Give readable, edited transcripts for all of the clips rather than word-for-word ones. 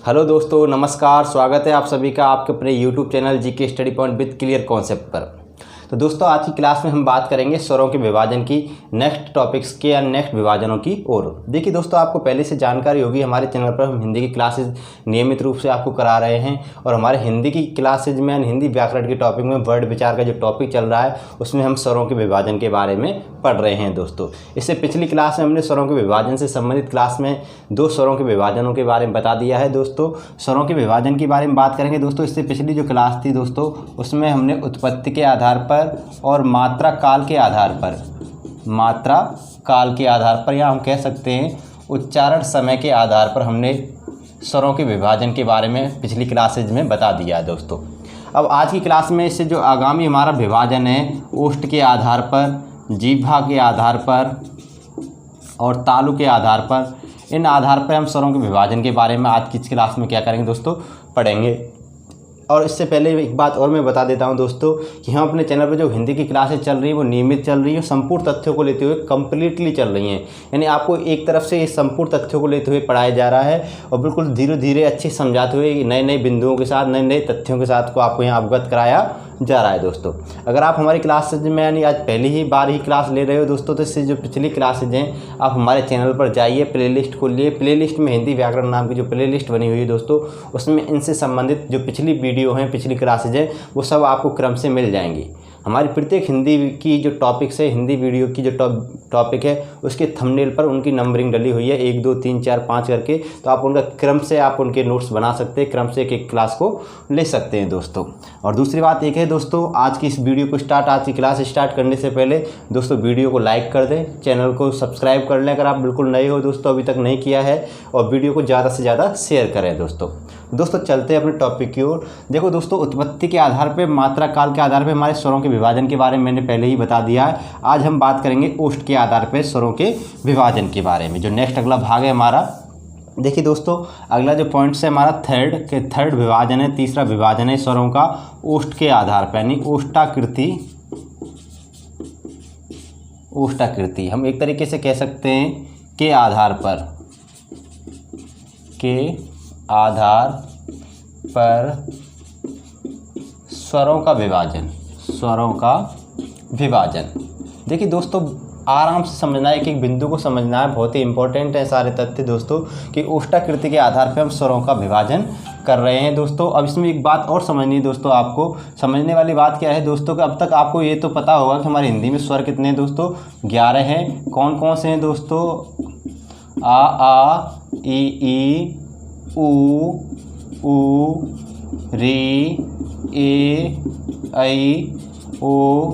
Hello दोस्तों, नमस्कार। स्वागत है आप सभी का आपके अपने YouTube channel GK study point with clear concept पर। तो दोस्तों, आज की क्लास में हम बात करेंगे स्वरों के विभाजन की, नेक्स्ट टॉपिक्स के या नेक्स्ट विभाजनों की ओर। देखिए दोस्तों, आपको पहले से जानकारी होगी, हमारे चैनल पर हम हिंदी की क्लासेज नियमित रूप से आपको करा रहे हैं और हमारे हिंदी की क्लासेज में हिंदी व्याकरण के टॉपिक में वर्ड विचार का जो टॉपिक चल रहा है उसमें हम स्वरों के विभाजन के बारे में पढ़ रहे हैं दोस्तों। इससे पिछली क्लास में हमने स्वरों के विभाजन से संबंधित क्लास में दो स्वरों के विभाजनों के बारे में बता दिया है दोस्तों। स्वरों के विभाजन के बारे में बात करेंगे दोस्तों। इससे पिछली जो क्लास थी दोस्तों, उसमें हमने उत्पत्ति के आधार पर और मात्रा काल के आधार पर, मात्रा काल के आधार पर या हम कह सकते हैं उच्चारण समय के आधार पर हमने स्वरों के विभाजन के बारे में पिछली क्लासेज में बता दिया है दोस्तों। अब आज की क्लास में इससे जो आगामी हमारा विभाजन है, ओष्ठ के आधार पर, जीभा के आधार पर और तालु के आधार पर, इन आधार पर हम स्वरों के विभाजन के बारे में आज की क्लास में क्या करेंगे दोस्तों, पढ़ेंगे। और इससे पहले एक बात और मैं बता देता हूं दोस्तों कि हम अपने चैनल पर जो हिंदी की क्लासेस चल रही हैं वो नियमित चल रही है, संपूर्ण तथ्यों को लेते हुए कंप्लीटली चल रही हैं। यानी आपको एक तरफ से ये संपूर्ण तथ्यों को लेते हुए पढ़ाया जा रहा है और बिल्कुल धीरे धीरे अच्छे समझाते हुए नए नए बिंदुओं के साथ, नए नए तथ्यों के साथ को आपको यहाँ अवगत कराया जा रहा है दोस्तों। अगर आप हमारी क्लासेज में यानी आज पहली ही बार ही क्लास ले रहे हो दोस्तों, तो इससे जो पिछली क्लासेज हैं आप हमारे चैनल पर जाइए, प्लेलिस्ट खोलिए। प्लेलिस्ट में हिंदी व्याकरण नाम की जो प्लेलिस्ट बनी हुई है दोस्तों, उसमें इनसे संबंधित जो पिछली वीडियो हैं, पिछली क्लासेज हैं, वो सब आपको क्रम से मिल जाएंगी। हमारी प्रत्येक हिंदी की जो टॉपिक्स है, हिंदी वीडियो की जो टॉपिक है, उसके थंबनेल पर उनकी नंबरिंग डली हुई है 1 2 3 4 5 करके। तो आप उनका क्रम से आप उनके नोट्स बना सकते हैं, क्रम से एक एक क्लास को ले सकते हैं दोस्तों। और दूसरी बात एक है दोस्तों, आज की इस वीडियो को आज की क्लास स्टार्ट करने से पहले दोस्तों वीडियो को लाइक कर दें, चैनल को सब्सक्राइब कर लें अगर आप बिल्कुल नए हो दोस्तों, अभी तक नहीं किया है, और वीडियो को ज़्यादा से ज़्यादा शेयर करें दोस्तों। चलते हैं अपने टॉपिक की ओर। देखो दोस्तों, उत्पत्ति के आधार पर, मात्रा काल के आधार पर हमारे स्वरों के विभाजन के बारे में मैंने पहले ही बता दिया है। आज हम बात करेंगे ओष्ठ के आधार पर स्वरों के विभाजन के बारे में, जो नेक्स्ट अगला भाग है हमारा। देखिए दोस्तों, अगला जो पॉइंट्स है हमारा थर्ड विभाजन है, तीसरा विभाजन है स्वरों का ओष्ठ के आधार पर, यानी ओष्ठाकृति हम एक तरीके से कह सकते हैं के आधार पर स्वरों का विभाजन। देखिए दोस्तों, आराम से समझना है, एक एक बिंदु को समझना है, बहुत ही इंपॉर्टेंट है सारे तथ्य दोस्तों कि ओष्ठाकृति के आधार पर हम स्वरों का विभाजन कर रहे हैं दोस्तों। अब इसमें एक बात और समझनी है दोस्तों, आपको समझने वाली बात क्या है दोस्तों कि अब तक आपको ये तो पता होगा कि हमारी हिंदी में स्वर कितने हैं दोस्तों, 11 हैं। कौन कौन से हैं दोस्तों? आ ई उ री ए ऐ ओ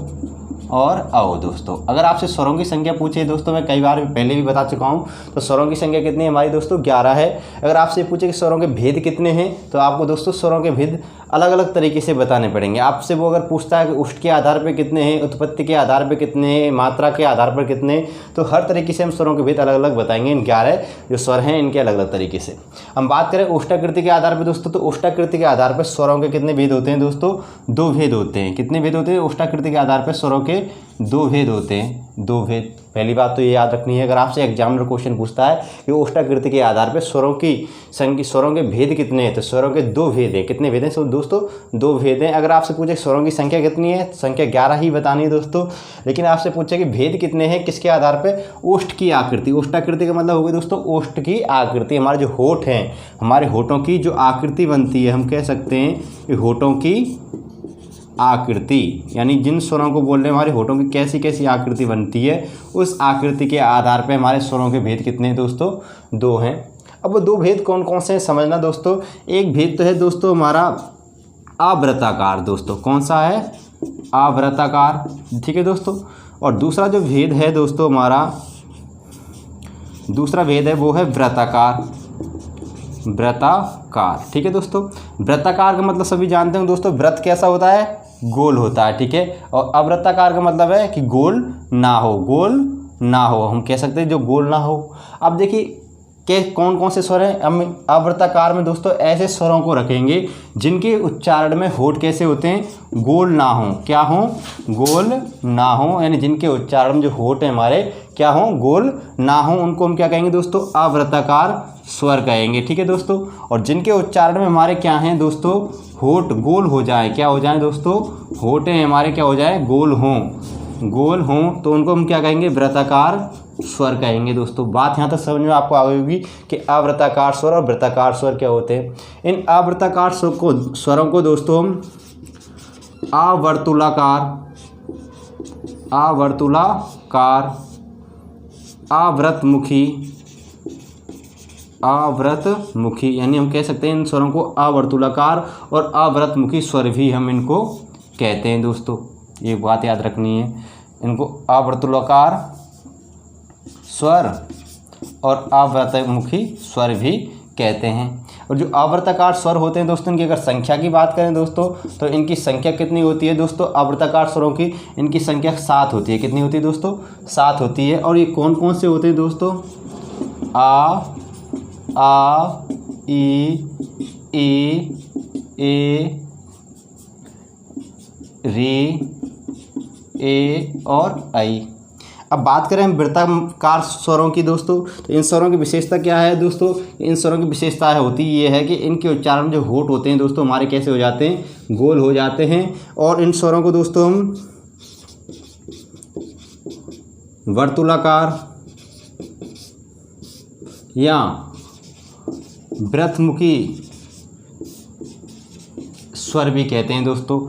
और आओ दोस्तों। अगर आपसे स्वरों की संख्या पूछे दोस्तों, मैं कई बार पहले भी बता चुका हूं, तो स्वरों की संख्या कितनी है हमारी दोस्तों? 11 है। अगर आपसे पूछे कि स्वरों के भेद कितने हैं, तो आपको दोस्तों स्वरों के भेद अलग अलग तरीके से बताने पड़ेंगे। आपसे वो अगर पूछता है कि ओष्ठ के आधार पर कितने हैं, उत्पत्ति के आधार पर कितने हैं, मात्रा के आधार पर कितने हैं, तो हर तरीके से हम स्वरों के भेद अलग अलग बताएंगे। इन 11 जो स्वर हैं इनके अलग अलग तरीके से हम बात करें ओष्ठाकृति के आधार पर दोस्तों, तो ओष्ठाकृति के आधार पर स्वरों के कितने भेद होते हैं दोस्तों? 2 भेद होते हैं। कितने भेद होते हैं? ओष्ठाकृति के आधार पर स्वरों के 2 भेद होते हैं। 2 भेद, पहली बात तो ये याद रखनी है। अगर आपसे एग्जामिनर क्वेश्चन पूछता है कि ओष्ठाकृति के आधार पर स्वरों के भेद कितने हैं, तो स्वरों के 2 भेद हैं। कितने भेद हैं दोस्तों? 2 भेद हैं। अगर आपसे पूछे स्वरों की संख्या कितनी है, संख्या 11 ही बतानी है दोस्तों। लेकिन आपसे पूछे कि भेद कितने हैं, किसके आधार पर? ओष्ठ की आकृति। ओष्ठाकृति का मतलब होगी दोस्तों ओष्ठ की आकृति। हमारे जो होठ हैं, हमारे होठों की जो आकृति बनती है, हम कह सकते हैं कि होठों की आकृति, यानी जिन स्वरों को बोल रहे हैं हमारे होठों की कैसी कैसी आकृति बनती है, उस आकृति के आधार पर हमारे स्वरों के भेद कितने हैं दोस्तों? 2 हैं। अब वो 2 भेद कौन कौन से हैं समझना दोस्तों। एक भेद तो है दोस्तों हमारा आवृत्ताकार दोस्तों। कौन सा है? आवृत्ताकार, ठीक है दोस्तों। और दूसरा जो भेद है दोस्तों हमारा, दूसरा भेद है वो है वृत्ताकार। ठीक है दोस्तों। वृत्ताकार का मतलब सभी जानते हैं दोस्तों, वृत्त कैसा होता है? गोल होता है, ठीक है। और अवृत्ताकार का मतलब है कि गोल ना हो, हम कह सकते हैं जो गोल ना हो। अब देखिए के कौन कौन से स्वर हैं। हम अवृत्ताकार में दोस्तों ऐसे स्वरों को रखेंगे जिनके उच्चारण में होठ कैसे होते हैं? गोल ना हो। क्या हो? गोल ना हो, यानी जिनके उच्चारण में जो होठ है हमारे क्या हो? गोल ना हो, उनको हम क्या कहेंगे दोस्तों? अवृत्ताकार स्वर कहेंगे। ठीक है दोस्तों, और जिनके उच्चारण में हमारे क्या हैं दोस्तों, होठ गोल हो जाए, क्या हो जाए दोस्तों, होठें हमारे क्या हो जाए, गोल हों, तो उनको हम क्या कहेंगे, वृत्ताकार स्वर कहेंगे। दोस्तों बात यहाँ तक समझ में आपको आ गई होगी कि अवृत्ताकार स्वर और वृत्ताकार स्वर क्या होते हैं। इन अवृत्ताकार स्वरों को दोस्तों हम आवर्तुलाकार, आवृतमुखी, यानी हम कह सकते हैं इन स्वरों को आवर्तुलाकार और आवृतमुखी स्वर भी हम इनको कहते हैं। दोस्तों ये बात याद रखनी है, इनको आवर्तुलाकार स्वर और आवृतमुखी स्वर भी कहते हैं। और जो आवर्तकार स्वर होते हैं दोस्तों, इनकी अगर संख्या की बात करें दोस्तों, तो इनकी संख्या कितनी होती है दोस्तों, आवर्तकार स्वरों की इनकी संख्या 7 होती है। कितनी होती है दोस्तों, 7 होती है। और ये कौन कौन से होते हैं दोस्तों, आ, ई, ए, रे, ए और आई। अब बात करें हम वृत्ताकार स्वरों की दोस्तों, तो इन स्वरों की विशेषता क्या है दोस्तों, इन स्वरों की विशेषता होती ये है कि इनके उच्चारण में जो होठ होते हैं दोस्तों हमारे कैसे हो जाते हैं, गोल हो जाते हैं। और इन स्वरों को दोस्तों हम वर्तुलाकार या व्रतमुखी स्वर भी कहते हैं दोस्तों।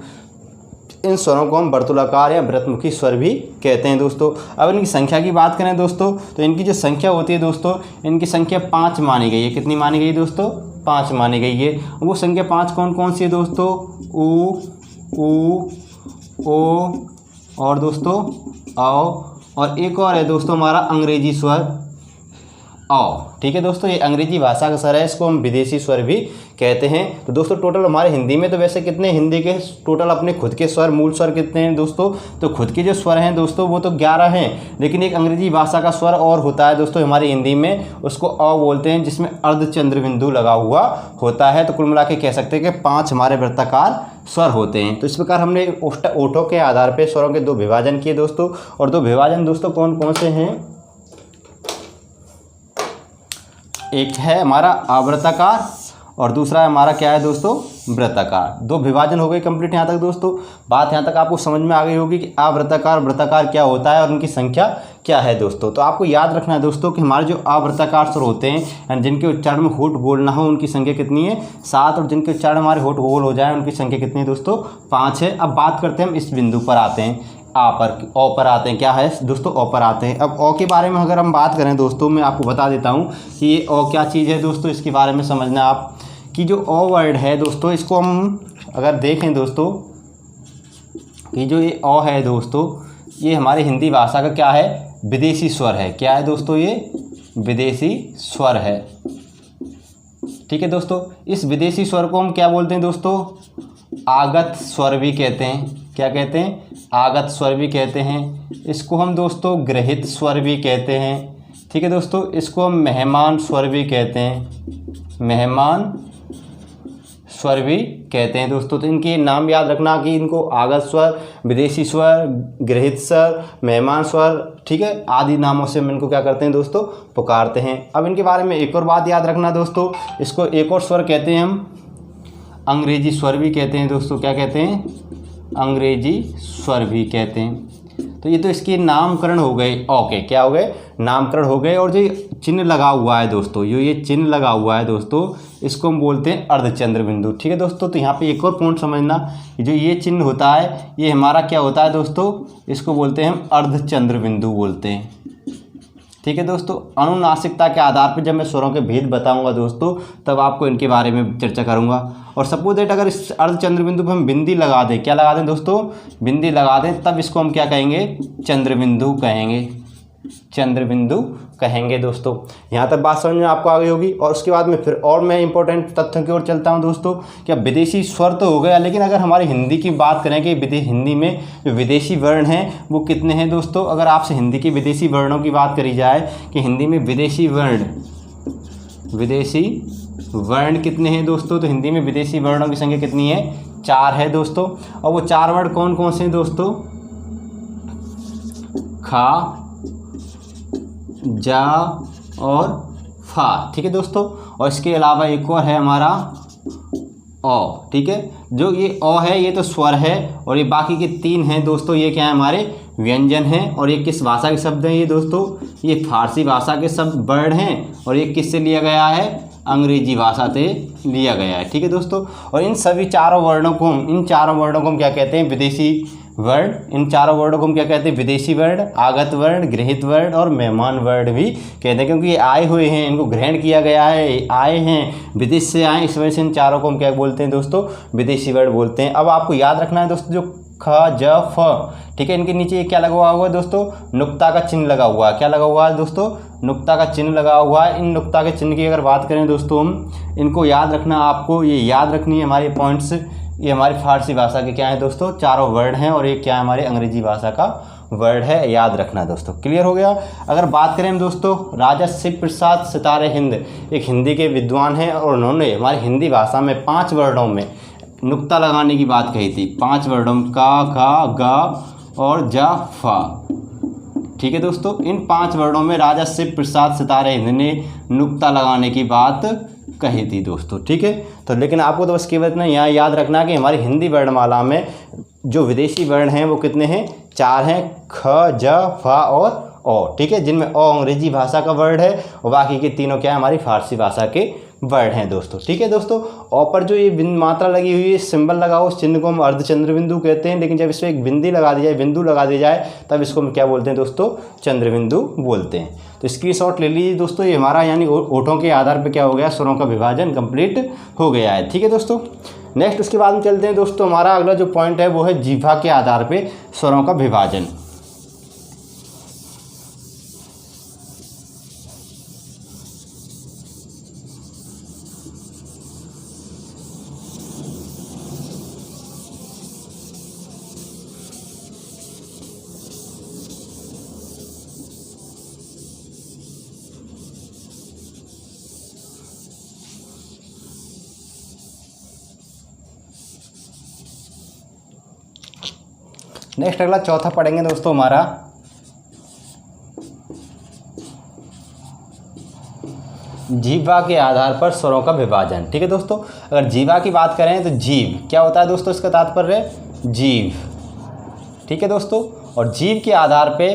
इन स्वरों को हम वर्तुलाकार या व्रतमुखी स्वर भी कहते हैं दोस्तों। अब इनकी संख्या की बात करें दोस्तों, तो इनकी जो संख्या होती है दोस्तों, इनकी संख्या 5 मानी गई है। कितनी मानी गई दोस्तों, 5 मानी गई है। वो संख्या 5 कौन कौन सी है दोस्तों, ऊ, ओ और दोस्तों औ, और एक और है दोस्तों हमारा अंग्रेजी स्वर औ। ठीक है दोस्तों, ये अंग्रेजी भाषा का स्वर है, इसको हम विदेशी स्वर भी कहते हैं। तो दोस्तों टोटल हमारे हिंदी में तो वैसे कितने, हिंदी के टोटल अपने खुद के स्वर, मूल स्वर कितने हैं दोस्तों, तो खुद के जो स्वर हैं दोस्तों वो तो 11 हैं। लेकिन एक अंग्रेजी भाषा का स्वर और होता है दोस्तों हमारी हिंदी में, उसको अ बोलते हैं, जिसमें अर्धचंद्र बिंदु लगा हुआ होता है। तो कुल मिला के कह सकते हैं कि 5 हमारे वृत्ताकार स्वर होते हैं। तो इस प्रकार हमने ओठों के आधार पर स्वरों के 2 विभाजन किए दोस्तों। और 2 विभाजन दोस्तों कौन कौन से हैं, एक है हमारा आवृत्ताकार और दूसरा हमारा क्या है दोस्तों, वृत्ताकार। 2 विभाजन हो गए कंप्लीट। यहाँ तक दोस्तों बात यहाँ तक आपको समझ में आ गई होगी कि आवृत्ताकार वृत्ताकार क्या होता है और उनकी संख्या क्या है दोस्तों। तो आपको याद रखना है दोस्तों कि हमारे जो आवृत्ताकार स्वर होते हैं, जिनके उच्चारण में होठ गोल ना हो, उनकी संख्या कितनी है, 7। और जिनके उच्चारण हमारे होठ गोल हो जाए, उनकी संख्या कितनी है दोस्तों, 5 है। अब बात करते हैं हम इस बिंदु पर आते हैं, ओ पर आते हैं। क्या है दोस्तों, ओ पर आते हैं। अब ओ के बारे में अगर हम बात करें दोस्तों, मैं आपको बता देता हूँ कि ये ओ क्या चीज़ है दोस्तों। इसके बारे में समझना आप कि जो ओ वर्ड है दोस्तों, इसको हम अगर देखें दोस्तों कि जो ये ओ है दोस्तों, ये हमारी हिंदी भाषा का क्या है, विदेशी स्वर है। क्या है दोस्तों, ये विदेशी स्वर है। ठीक है दोस्तों, इस विदेशी स्वर को हम क्या बोलते हैं दोस्तों, आगत स्वर भी कहते हैं। क्या कहते हैं, आगत स्वर भी कहते हैं। इसको हम दोस्तों ग्रहित स्वर भी कहते हैं। ठीक है दोस्तों, इसको हम मेहमान स्वर भी कहते हैं, मेहमान स्वर भी कहते हैं दोस्तों। तो इनके नाम याद रखना कि इनको आगत स्वर, विदेशी स्वर, ग्रहित स्वर, मेहमान स्वर, ठीक है, आदि नामों से हम इनको क्या करते हैं दोस्तों, पुकारते हैं। अब इनके बारे में एक और बात याद रखना दोस्तों, इसको एक और स्वर कहते हैं हम अंग्रेजी स्वर भी कहते हैं दोस्तों। क्या कहते हैं, अंग्रेजी स्वर भी कहते हैं। तो ये तो इसके नामकरण हो गए, ओके, क्या हो गए, नामकरण हो गए। और जो चिन्ह लगा हुआ है दोस्तों, ये चिन्ह लगा हुआ है दोस्तों, इसको हम बोलते हैं अर्धचंद्र बिंदु। ठीक है दोस्तों, तो यहाँ पे एक और पॉइंट समझना, जो ये चिन्ह होता है ये हमारा क्या होता है दोस्तों, इसको बोलते हैं हम अर्धचंद्र बिंदु बोलते हैं। ठीक है दोस्तों, अनुनासिकता के आधार पर जब मैं स्वरों के भेद बताऊंगा दोस्तों, तब आपको इनके बारे में चर्चा करूंगा। और सपोज दैट अगर इस अर्धचंद्र बिंदु पर हम बिंदी लगा दें, क्या लगा दें दोस्तों, बिंदी लगा दें, तब इसको हम क्या कहेंगे, चंद्र बिंदु कहेंगे, चंद्र बिंदु कहेंगे दोस्तों। यहाँ तक बात समझ में आपको आ गई होगी। और उसके बाद में फिर और मैं इंपॉर्टेंट तथ्यों की ओर चलता हूँ दोस्तों। क्या विदेशी स्वर तो हो गया, लेकिन अगर हमारी हिंदी की बात करें कि हिंदी में जो विदेशी वर्ण हैं वो कितने हैं दोस्तों। अगर आपसे हिंदी के विदेशी वर्णों की बात करी जाए कि हिंदी में विदेशी वर्ण कितने हैं दोस्तों, तो हिंदी में विदेशी वर्णों की संख्या कितनी है, 4 है दोस्तों। और वो 4 वर्ण कौन कौन से हैं दोस्तों, खा, जा और फा, ठीक है दोस्तों। और इसके अलावा एक और है हमारा ओ, ठीक है। जो ये ओ है ये तो स्वर है, और ये बाकी के 3 हैं दोस्तों, ये क्या है हमारे व्यंजन हैं। और ये किस भाषा के शब्द हैं ये दोस्तों, ये फारसी भाषा के शब्द वर्ड हैं, और ये किससे लिया गया है, अंग्रेजी भाषा से लिया गया है, ठीक है दोस्तों। और इन सभी चारों वर्णों को इन चारों वर्णों को हम क्या कहते हैं, विदेशी वर्ड। इन चारों वर्डों को हम क्या कहते हैं, विदेशी वर्ड, आगत वर्ड, गृहीत वर्ड और मेहमान वर्ड भी कहते हैं, क्योंकि ये आए हुए हैं, इनको ग्रहण किया गया है, आए हैं, विदेश से आए, इस वजह से इन चारों को हम क्या बोलते हैं दोस्तों, विदेशी वर्ड बोलते हैं। अब आपको याद रखना है दोस्तों, जो ख, ज, फ, ठीक है, इनके नीचे ये क्या लगा हुआ है दोस्तों, नुक्ता का चिन्ह लगा हुआ है। क्या लगा हुआ है दोस्तों, नुक्ता का चिन्ह लगा हुआ है। इन नुक्ता के चिन्ह की अगर बात करें दोस्तों, हम इनको याद रखना, आपको ये याद रखनी है हमारे पॉइंट्स। ये हमारी फारसी भाषा के क्या है दोस्तों, चारों वर्ड हैं, और ये क्या है हमारे अंग्रेजी भाषा का वर्ड है, याद रखना दोस्तों। क्लियर हो गया। अगर बात करें हम दोस्तों, राजा शिव प्रसाद सितारे हिंद एक हिंदी के विद्वान हैं, और उन्होंने हमारी हिंदी भाषा में 5 वर्डों में नुक्ता लगाने की बात कही थी। 5 वर्डों में का, गा और जा, फा, ठीक है दोस्तों। इन 5 वर्डों में राजा शिव प्रसाद सितारे हिंद ने नुक्ता लगाने की बात कही थी दोस्तों, ठीक है। तो लेकिन आपको तो बस केवल इतना यहाँ याद रखना कि हमारी हिंदी वर्णमाला में जो विदेशी वर्ण हैं वो कितने हैं, 4 हैं, ख, ज, फा और ओ, ठीक है, जिनमें ओ अंग्रेजी भाषा का वर्ड है, और बाकी के तीनों क्या है, हमारी फारसी भाषा के वर्ड हैं दोस्तों, ठीक है दोस्तों। ओ पर जो ये मात्रा लगी हुई है, सिंबल लगा हो, उस चिन्ह को हम अर्धचंद्र बिंदु कहते हैं, लेकिन जब इसमें एक बिंदी लगा दी जाए, बिंदु लगा दी जाए, तब इसको हम क्या बोलते हैं दोस्तों, चंद्र बिंदु बोलते हैं। तो स्क्रीनशॉट ले लीजिए दोस्तों, ये हमारा यानी ओठों के आधार पर क्या हो गया, स्वरों का विभाजन कंप्लीट हो गया है, ठीक है दोस्तों। नेक्स्ट उसके बाद हम चलते हैं दोस्तों, हमारा अगला जो पॉइंट है वो है जीवा के आधार पर स्वरों का विभाजन। नेक्स्ट अगला चौथा पढ़ेंगे दोस्तों हमारा जीवा के आधार पर स्वरों का विभाजन, ठीक है दोस्तों। अगर जीवा की बात करें तो जीव क्या होता है दोस्तों, इसका तात्पर्य जीव, ठीक है दोस्तों। और जीव के आधार पे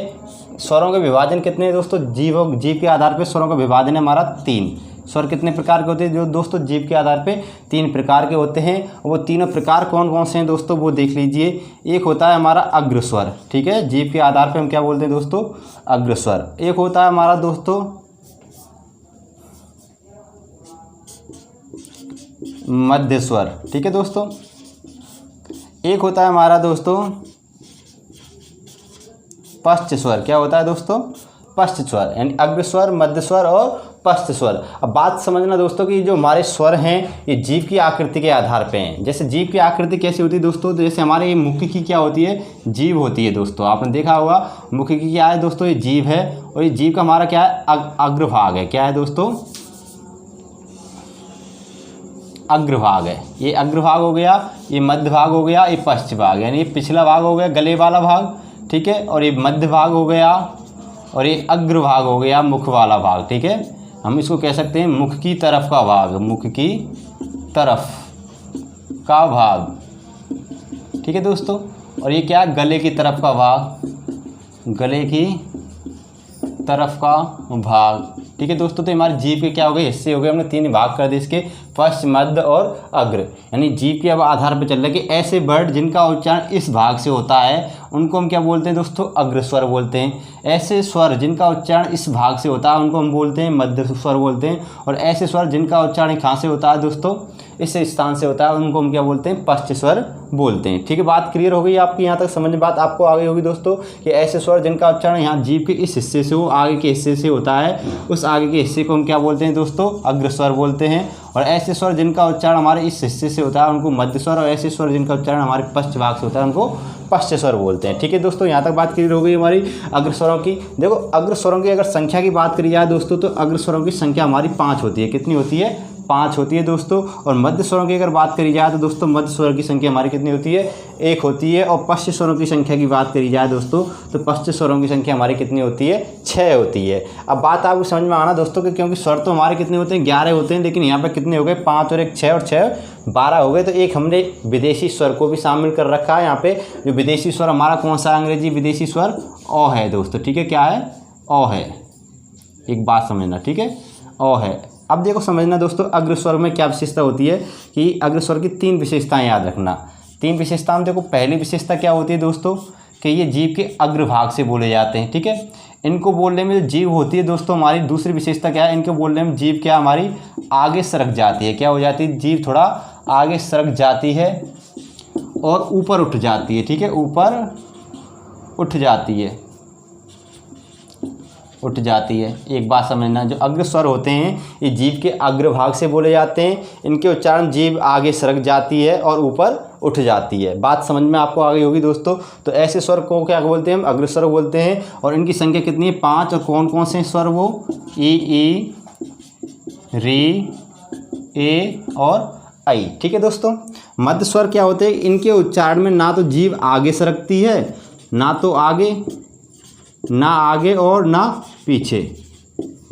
स्वरों के विभाजन कितने हैं दोस्तों, जीव के आधार पे स्वरों का विभाजन है हमारा 3। स्वर कितने प्रकार के होते हैं जो दोस्तों, जीव के आधार पे 3 प्रकार के होते हैं। वो तीनों प्रकार कौन कौन से हैं दोस्तों, वो देख लीजिए। एक होता है हमारा अग्रस्वर, ठीक है, जीव के आधार पे हम क्या बोलते हैं दोस्तों, अग्रस्वर। एक होता है हमारा दोस्तों मध्य स्वर, ठीक है दोस्तों। एक होता है हमारा दोस्तों पश्च स्वर। क्या होता है दोस्तों, पश्च स्वर, यानी अग्रस्वर, मध्य स्वर और पश्च स्वर। अब बात समझना दोस्तों कि जो हमारे स्वर हैं ये जीव की आकृति के आधार पे हैं। जैसे जीव की आकृति कैसी होती है दोस्तों, तो जैसे हमारे ये मुख की क्या होती है, जीव होती है दोस्तों। आपने देखा होगा मुख की क्या है दोस्तों, ये जीव है, और ये जीव का हमारा क्या है, अग्रभाग है। क्या है दोस्तों, अग्रभाग है। ये अग्रभाग हो गया, ये मध्य भाग हो गया, ये पश्च भाग, यानी ये पिछला भाग हो गया, गले वाला भाग, ठीक है। और ये मध्य भाग हो गया, और ये अग्रभाग हो गया, मुख वाला भाग, ठीक है। हम इसको कह सकते हैं मुख की तरफ का भाग, मुख की तरफ का भाग, ठीक है दोस्तों। और ये क्या, गले की तरफ का भाग, गले की तरफ का भाग, ठीक है दोस्तों। तो हमारे जीव के क्या हो गए, हिस्से हो गए, हमने 3 भाग कर दिए इसके, पश्च, मध्य और अग्र। यानी जीव के अब आधार पर चल रहा है कि ऐसे वर्ड जिनका उच्चारण इस भाग से होता है उनको हम क्या बोलते हैं दोस्तों, अग्रस्वर बोलते हैं। ऐसे स्वर जिनका उच्चारण इस भाग से होता है उनको हम बोलते हैं मध्य स्वर बोलते हैं। और ऐसे स्वर जिनका उच्चारण कहाँ से होता है दोस्तों, इस स्थान से होता है, उनको हम क्या बोलते हैं, पश्च स्वर बोलते हैं, ठीक है। बात क्लियर हो गई आपकी, यहाँ तक समझ में बात आपको आ गई होगी दोस्तों कि ऐसे स्वर जिनका उच्चारण यहाँ जीव के इस हिस्से से हो, आगे के हिस्से से होता है, उस आगे के हिस्से को हम क्या बोलते हैं दोस्तों, अग्रस्वर बोलते हैं। और ऐसे स्वर जिनका उच्चारण हमारे इस हिस्से से होता है उनको मध्य स्वर, और ऐसे स्वर जिनका उच्चारण हमारे पश्च भाग से होता है उनको पश्च स्वर बोलते हैं, ठीक है दोस्तों। यहाँ तक बात क्लियर हो गई हमारी अग्रस्वरों की। देखो अग्रस्वरों की अगर संख्या की बात करी जाए दोस्तों, तो अग्रस्वरों की संख्या हमारी 5 होती है। कितनी होती है, 5 होती है दोस्तों। और मध्य स्वरों की अगर बात करी जाए तो दोस्तों मध्य स्वर की संख्या हमारी कितनी होती है, 1 होती है। और पश्च स्वरों की संख्या की बात करी जाए दोस्तों तो पश्च स्वरों की संख्या हमारी कितनी होती है, 6 होती है। अब बात आपको समझ में आना दोस्तों कि क्योंकि स्वर तो हमारे कितने होते हैं, 11 होते हैं, लेकिन यहाँ पर कितने हो गए, 5 और 1 6 और 6 12 हो गए। तो एक हमने विदेशी स्वर को भी शामिल कर रखा है यहाँ पे। जो विदेशी स्वर हमारा कौन सा अंग्रेजी विदेशी स्वर, अ है दोस्तों, ठीक है, क्या है, अ है। एक बात समझना, ठीक है, अ है। अब देखो समझना दोस्तों अग्र स्वर में क्या विशेषता होती है कि अग्र स्वर की 3 विशेषताएं याद रखना। 3 विशेषताओं में देखो पहली विशेषता क्या होती है दोस्तों कि ये जीभ के अग्रभाग से बोले जाते हैं, ठीक है। इनको बोलने में जो जीभ होती है दोस्तों हमारी, दूसरी विशेषता क्या है, इनको बोलने में जीभ क्या हमारी आगे सरक जाती है। क्या हो जाती है, जीभ थोड़ा आगे सरक जाती है और ऊपर उठ जाती है, ठीक है, ऊपर उठ जाती है, उठ जाती है। एक बात समझना, जो अग्र स्वर होते हैं ये जीभ के अग्रभाग से बोले जाते हैं। इनके उच्चारण जीभ आगे सरक जाती है और ऊपर उठ जाती है। बात समझ में आपको आ गई होगी दोस्तों। तो ऐसे स्वर को क्या बोलते हैं, हम अग्र स्वर बोलते हैं। और इनकी संख्या कितनी है, 5। और कौन कौन से स्वर, वो ई, री, ए और आई, ठीक है दोस्तों। मध्य स्वर क्या होते हैं, इनके उच्चारण में ना तो जीभ आगे सरकती है, ना तो आगे, ना आगे और ना पीछे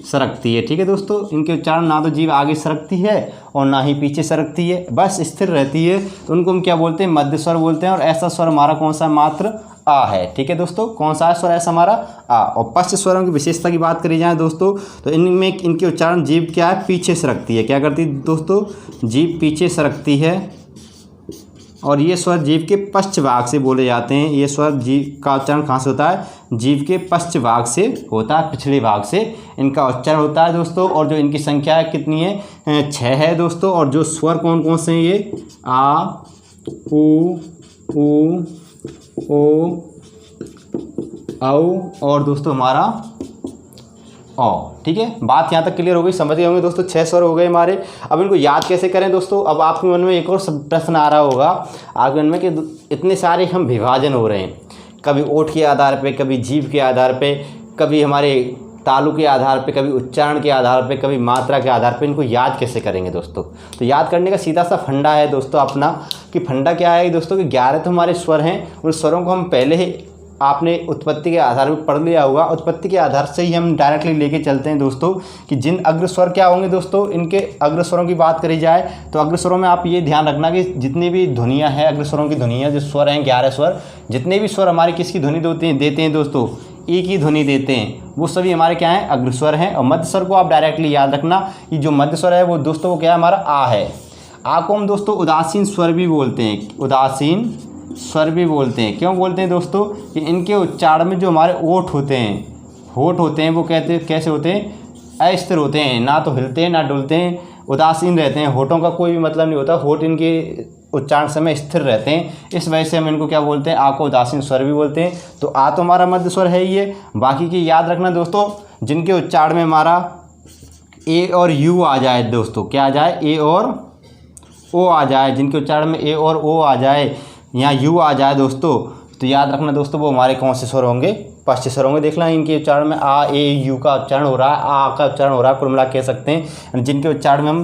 सरकती है, ठीक है दोस्तों। इनके उच्चारण ना तो जीभ आगे सरकती है और ना ही पीछे सरकती है, बस स्थिर रहती है। तो उनको हम क्या बोलते हैं, मध्य स्वर बोलते हैं। और ऐसा स्वर हमारा कौन सा, मात्र आ है, ठीक है दोस्तों। कौन सा स्वर ऐसा हमारा, आ। और पश्च स्वरों की विशेषता की बात करी जाए दोस्तों तो इनमें इनके उच्चारण जीभ क्या है, पीछे सरकती है। क्या करती है दोस्तों, जीभ पीछे सरकती है। और ये स्वर जीभ के पश्च भाग से बोले जाते हैं। ये स्वर जीभ का उच्चारण कहाँ से होता है, जीभ के पश्च भाग से होता है, पिछले भाग से इनका उच्चारण होता है दोस्तों। और जो इनकी संख्या है कितनी है, 6 है दोस्तों। और जो स्वर कौन कौन से हैं, ये आ, उ, ओ, औ और दोस्तों हमारा ओ, ठीक है। बात यहाँ तक क्लियर हो गई, समझ गए होंगे दोस्तों। 6 स्वर हो गए हमारे। अब इनको याद कैसे करें दोस्तों। अब आपके मन में एक और प्रश्न आ रहा होगा आपके मन में कि इतने सारे हम विभाजन हो रहे हैं, कभी ओठ के आधार पे, कभी जीभ के आधार पे, कभी हमारे तालु के आधार पे, कभी उच्चारण के आधार पे, कभी मात्रा के आधार पे, इनको याद कैसे करेंगे दोस्तों। तो याद करने का सीधा सा फंडा है दोस्तों अपना, कि फंडा क्या है दोस्तों कि 11 तो हमारे स्वर हैं। उन स्वरों को हम पहले ही आपने उत्पत्ति के आधार पर पढ़ लिया होगा। उत्पत्ति के आधार से ही हम डायरेक्टली लेके चलते हैं दोस्तों कि जिन अग्र स्वर क्या होंगे दोस्तों। इनके अग्र स्वरों की बात करी जाए तो अग्र स्वरों में आप ये ध्यान रखना कि जितनी भी ध्वनियाँ हैं, अग्र स्वरों की ध्वनियाँ जो स्वर हैं 11 स्वर, जितने भी स्वर हमारे किसकी ध्वनि देते हैं दोस्तों, ई की ध्वनि देते हैं, वो सभी हमारे क्या हैं, अग्र स्वर हैं। और मध्य स्वर को आप डायरेक्टली याद रखना कि जो मध्य स्वर है वो दोस्तों वो क्या है, हमारा आ है। आ को हम दोस्तों उदासीन स्वर भी बोलते हैं, उदासीन स्वर भी बोलते हैं। क्यों बोलते हैं दोस्तों कि इनके उच्चारण में जो हमारे ओठ होते हैं, होठ होते हैं, वो कैसे होते हैं, अस्थिर होते हैं, ना तो हिलते हैं ना डुलते हैं, उदासीन रहते हैं। होठों का कोई भी मतलब नहीं होता, होठ इनके उच्चारण समय स्थिर रहते हैं। इस वजह से हम इनको क्या बोलते हैं, आ को उदासीन स्वर भी बोलते हैं। तो आ तो हमारा मध्य स्वर है ही है। बाकी की याद रखना दोस्तों, जिनके उच्चारण में हमारा ए और यू आ जाए दोस्तों, क्या आ जाए, ए और ओ आ जाए, जिनके उच्चारण में ए और ओ आ जाए, यहाँ यू आ जाए दोस्तों, तो याद रखना दोस्तों वो हमारे कौन से स्वर होंगे, पश्च स्वर होंगे। देख लें इनके उच्चारण में आ, ए, यू का उच्चारण हो रहा है, आ का उच्चारण हो रहा है, कुल मिला कह सकते हैं। जिनके उच्चारण में हम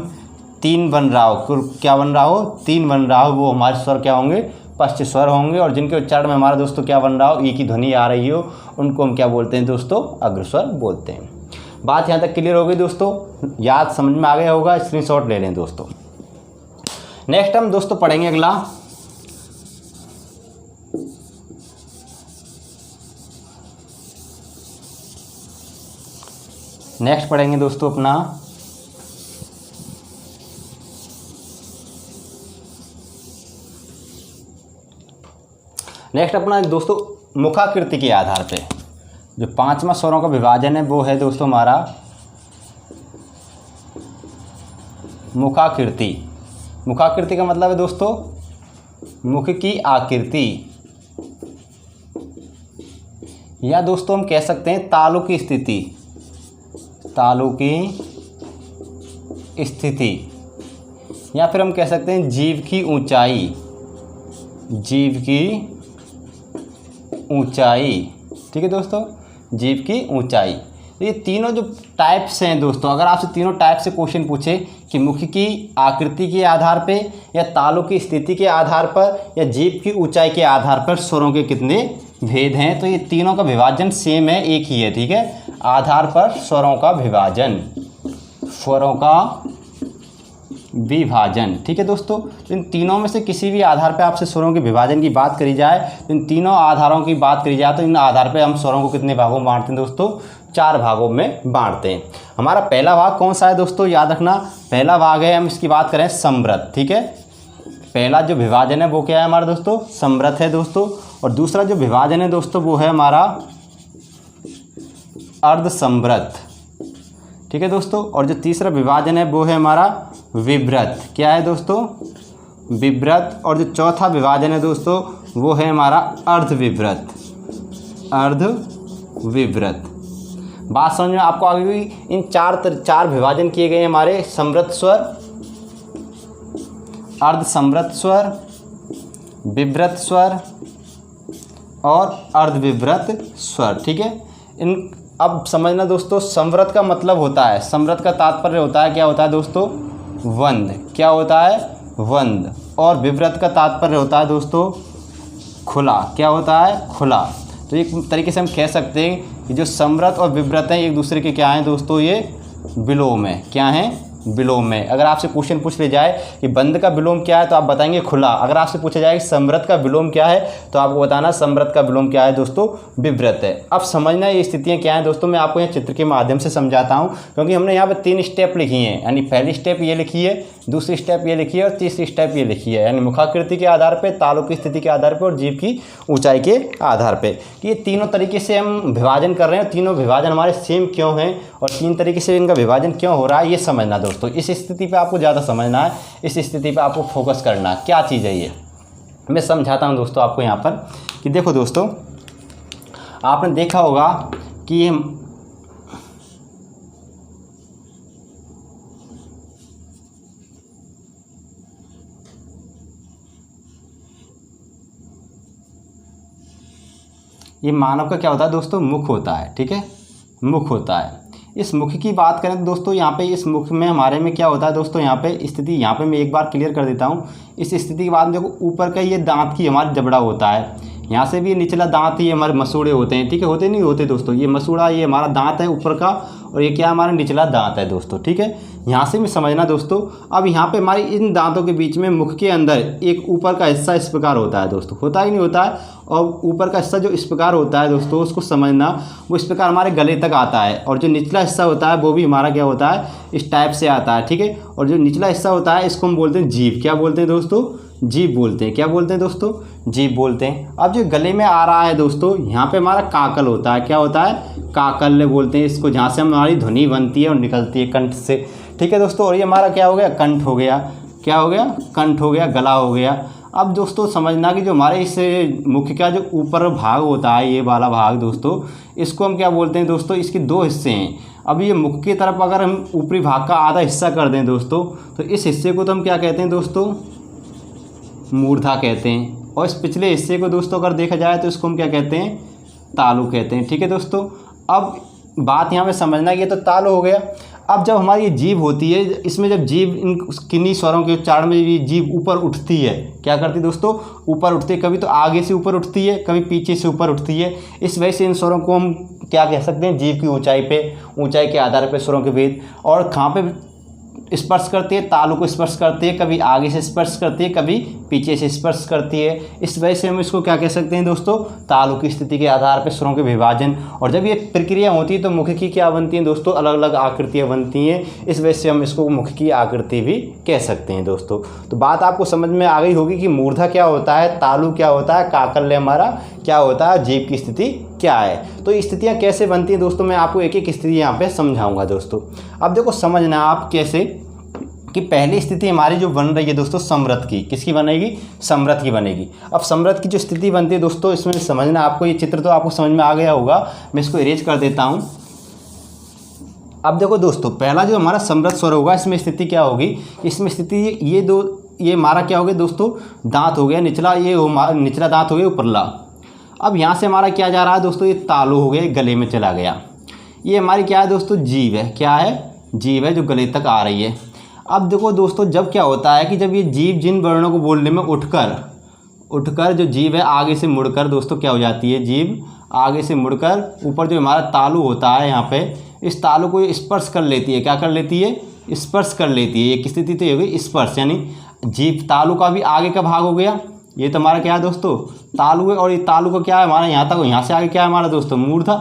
3 बन रहा हो, क्या बन रहा हो, 3 बन रहा हो, वो हमारे स्वर क्या होंगे, पश्च स्वर होंगे। और जिनके उच्चारण में हमारा दोस्तों क्या बन रहा हो, ई की ध्वनि आ रही हो, उनको हम क्या बोलते हैं दोस्तों, अग्रस्वर बोलते हैं। बात यहाँ तक क्लियर हो गई दोस्तों, याद समझ में आ गया होगा, स्क्रीनशॉट ले लें दोस्तों। नेक्स्ट हम दोस्तों पढ़ेंगे अगला पढ़ेंगे दोस्तों अपना दोस्तों मुखाकृति के आधार पे जो 5वां स्वरों का विभाजन है वो है दोस्तों हमारा मुखाकृति। मुखाकृति का मतलब है दोस्तों मुख की आकृति, या दोस्तों हम कह सकते हैं तालु की स्थिति, तालु की स्थिति, या फिर हम कह सकते हैं जीभ की ऊंचाई, जीभ की ऊंचाई, ठीक है दोस्तों, जीभ की ऊंचाई। तो ये तीनों जो टाइप्स हैं दोस्तों, अगर आपसे तीनों टाइप से क्वेश्चन पूछे कि मुख की आकृति के आधार पे या तालु की स्थिति के आधार पर या जीभ की ऊंचाई के आधार पर स्वरों के कितने भेद हैं। तो ये तीनों का विभाजन सेम है, एक ही है, ठीक है। आधार पर स्वरों का विभाजन, स्वरों का विभाजन, ठीक है दोस्तों। तो इन तीनों में से किसी भी आधार पे आपसे स्वरों के विभाजन की बात करी जाए, तो इन तीनों आधारों की बात करी जाए तो इन आधार पे हम स्वरों को कितने भागों में बांटते हैं दोस्तों? 4 भागों में बांटते हैं। हमारा पहला भाग कौन सा है दोस्तों? याद रखना, पहला भाग है, हम इसकी बात करें समृद्ध, ठीक है। पहला जो विभाजन है वो क्या है हमारा दोस्तों? समृद्ध है दोस्तों। और दूसरा जो विभाजन है दोस्तों वो है हमारा अर्ध समृद्ध, ठीक है दोस्तों। और जो तीसरा विभाजन है वो है हमारा विवृत। क्या है दोस्तों? विवृत। और जो चौथा विभाजन है दोस्तों वो है हमारा अर्धविवृत, अर्धविवृत। बात समझ में आपको आ गई? इन चार विभाजन किए गए हमारे समृद्ध स्वर, अर्ध समृद्ध स्वर, विवृत स्वर और अर्धविवृत स्वर, ठीक है। इन अब समझना दोस्तों, समृद्ध का मतलब होता है, समृद्ध का तात्पर्य होता है, क्या होता है दोस्तों? वंद। क्या होता है? वंद। और विवृत का तात्पर्य होता है दोस्तों खुला। क्या होता है? खुला। तो एक तरीके से हम कह सकते हैं कि जो समृद्ध और विवृत हैं एक दूसरे के क्या हैं दोस्तों? ये विलोम है। क्या हैं? विलोम में। अगर आपसे क्वेश्चन पूछ ले जाए कि बंद का विलोम क्या है तो आप बताएंगे खुला। अगर आपसे पूछा जाए कि समृद्ध का विलोम क्या है तो आपको बताना समृद्ध का विलोम क्या है दोस्तों? विवृत है। अब समझना ये स्थितियाँ क्या हैं दोस्तों, मैं आपको यहाँ चित्र के माध्यम से समझाता हूँ, क्योंकि हमने यहाँ पर 3 स्टेप लिखी हैं। यानी पहली स्टेप ये लिखी है, दूसरी स्टेप ये लिखी है और तीसरी स्टेप ये लिखी है। यानी मुखाकृति के आधार पर, तालु की स्थिति के आधार पर और जीभ की ऊंचाई के आधार पर। ये तीनों तरीके से हम विभाजन कर रहे हैं। तीनों विभाजन हमारे सेम क्यों हैं और 3 तरीके से इनका विभाजन क्यों हो रहा है, ये समझना दोस्तों। इस स्थिति पे आपको ज़्यादा समझना है, इस स्थिति पे आपको फोकस करना है। क्या चीज़ है ये, मैं समझाता हूँ दोस्तों आपको यहाँ पर। कि देखो दोस्तों, आपने देखा होगा कि ये मानव का क्या होता है दोस्तों? मुख होता है, ठीक है, मुख होता है। इस मुख की बात करें तो दोस्तों यहाँ पे इस मुख में हमारे में क्या होता है दोस्तों? यहाँ पे स्थिति, यहाँ पे मैं एक बार क्लियर कर देता हूँ। इस स्थिति के बाद देखो ऊपर का ये दांत की हमारी जबड़ा होता है, यहाँ से भी निचला दांत ये हमारे मसूड़े होते हैं, ठीक है, होते नहीं होते दोस्तों? ये मसूड़ा ये हमारा दांत है ऊपर का और ये क्या हमारा निचला दांत है दोस्तों, ठीक है। यहाँ से भी समझना दोस्तों। अब यहाँ पे हमारी इन दांतों के बीच में मुख के अंदर एक ऊपर का हिस्सा इस प्रकार होता है दोस्तों, होता ही नहीं होता है। और ऊपर का हिस्सा जो इस प्रकार होता है दोस्तों, उसको समझना, वो इस प्रकार हमारे गले तक आता है। और जो निचला हिस्सा होता है वो भी हमारा क्या होता है? इस टाइप से आता है, ठीक है। और जो निचला हिस्सा होता है इसको हम बोलते हैं जीभ। क्या बोलते हैं दोस्तों? जीभ बोलते हैं। क्या बोलते हैं दोस्तों? जीभ बोलते हैं। अब जो गले में आ रहा है दोस्तों, यहाँ पे हमारा काकल होता है। क्या होता है? काकल बोलते हैं इसको, जहाँ से हमारी ध्वनि बनती है और निकलती है कंठ से, ठीक है दोस्तों। और ये हमारा क्या हो गया? कंठ हो गया। क्या हो गया? कंठ हो गया, गला हो गया। अब दोस्तों समझना कि जो हमारे इस मुख का जो ऊपर भाग होता है, ये वाला भाग दोस्तों, इसको हम क्या बोलते हैं दोस्तों? इसके 2 हिस्से हैं। अब ये मुख की तरफ अगर हम ऊपरी भाग का आधा हिस्सा कर दें दोस्तों, तो इस हिस्से को तो हम क्या कहते हैं दोस्तों? मूर्धा कहते हैं। और इस पिछले हिस्से को दोस्तों अगर देखा जाए तो इसको हम क्या कहते हैं? तालु कहते हैं, ठीक है दोस्तों। अब बात यहाँ पे समझना कि ये तो तालु हो गया। अब जब हमारी ये जीभ होती है, इसमें जब जीभ इन किन्हीं स्वरों के उच्चारण में ये जीभ ऊपर उठती है, क्या करती है दोस्तों? ऊपर उठती है। कभी तो आगे से ऊपर उठती है, कभी पीछे से ऊपर उठती है। इस वजह से इन स्वरों को हम क्या कह सकते हैं? जीभ की ऊंचाई पे, ऊंचाई के आधार पर स्वरों के भेद। और कहाँ पे स्पर्श करती है? तालु को स्पर्श करती है। कभी आगे से स्पर्श करती है, कभी पीछे से स्पर्श करती है। इस वजह से हम इसको क्या कह सकते हैं दोस्तों? तालु की स्थिति के आधार पर स्वरों के विभाजन। और जब ये प्रक्रिया होती है तो मुख की क्या बनती है दोस्तों? अलग अलग आकृतियाँ बनती हैं। इस वजह से हम इसको मुख की आकृति भी कह सकते हैं दोस्तों। तो बात आपको समझ में आ गई होगी कि मूर्धा क्या होता है, तालु क्या होता है, काकल्य हमारा क्या होता है, जीभ की स्थिति क्या है। तो स्थितियाँ कैसे बनती हैं दोस्तों, मैं आपको एक एक स्थिति यहाँ पे समझाऊंगा दोस्तों। अब देखो समझना आप कैसे कि पहली स्थिति हमारी जो बन रही है दोस्तों समृद्ध की, किसकी बनेगी? समृद्ध की बनेगी। अब समृद्ध की जो स्थिति बनती है दोस्तों, इसमें समझना आपको, ये चित्र तो आपको समझ में आ गया होगा, मैं इसको इरेज कर देता हूँ। अब देखो दोस्तों, पहला जो हमारा समृद्ध स्वर होगा, इसमें स्थिति क्या होगी? इसमें स्थिति ये हमारा क्या हो गया दोस्तों? दांत हो गया निचला, ये निचला दांत हो गया ऊपरला। अब यहाँ से हमारा क्या जा रहा है दोस्तों? ये तालु हो गया, गले में चला गया। ये हमारी क्या है दोस्तों? जीभ है। क्या है? जीभ है जो गले तक आ रही है। अब देखो दोस्तों, जब क्या होता है कि जब ये जीव जिन वर्णों को बोलने में उठकर जो जीव है आगे से मुड़कर दोस्तों क्या हो जाती है, जीव आगे से मुड़कर ऊपर जो हमारा तालु होता है यहाँ पे, इस तालु को ये स्पर्श कर लेती है। क्या कर लेती है? स्पर्श कर लेती है। ये किस स्थिति तो ये हो गई स्पर्श, यानी जीव तालु का भी आगे का भाग हो गया। ये तो हमारा क्या है दोस्तों, तालु है, और ये तालु का क्या है हमारा यहाँ तक, यहाँ से आगे क्या है हमारा दोस्तों, मूर्धा।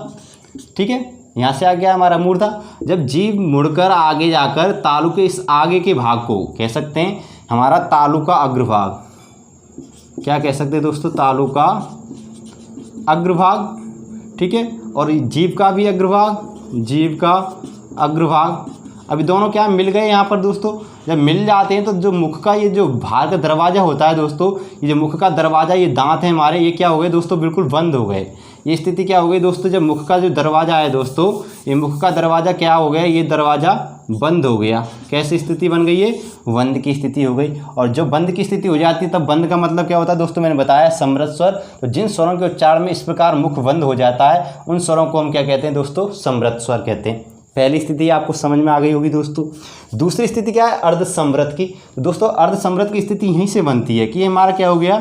ठीक है, यहाँ से आगे क्या है हमारा, मूर्धा। जब जीव मुड़कर आगे जाकर तालु के इस आगे के भाग को कह सकते हैं हमारा तालु का अग्रभाग। क्या कह सकते हैं दोस्तों, तालु का अग्रभाग। ठीक है, और जीव का भी अग्रभाग, जीव का अग्रभाग। अभी दोनों क्या मिल गए यहाँ पर दोस्तों। जब मिल जाते हैं तो जो मुख का ये जो बाहर का दरवाज़ा होता है दोस्तों, ये जो मुख का दरवाज़ा, ये दांत है हमारे, ये क्या हो गए दोस्तों, बिल्कुल बंद हो गए। ये स्थिति क्या हो गई दोस्तों, जब मुख का जो दरवाज़ा है दोस्तों, ये मुख का दरवाज़ा क्या हो गया, ये दरवाज़ा बंद हो गया। कैसी स्थिति बन गई है, बंद की स्थिति हो गई। और जब बंद की स्थिति हो जाती है तब बंद का मतलब क्या होता है दोस्तों, मैंने बताया समृद्ध स्वर। तो जिन स्वरों के उच्चारण में इस प्रकार मुख बंद हो जाता है उन स्वरों को हम क्या कहते हैं दोस्तों, समृद्ध स्वर कहते हैं। पहली स्थिति आपको समझ में आ गई होगी दोस्तों। दूसरी स्थिति क्या है, अर्ध समृद्ध की। तो दोस्तों अर्ध समृद्ध की स्थिति यहीं से बनती है कि ये हमारा क्या हो गया,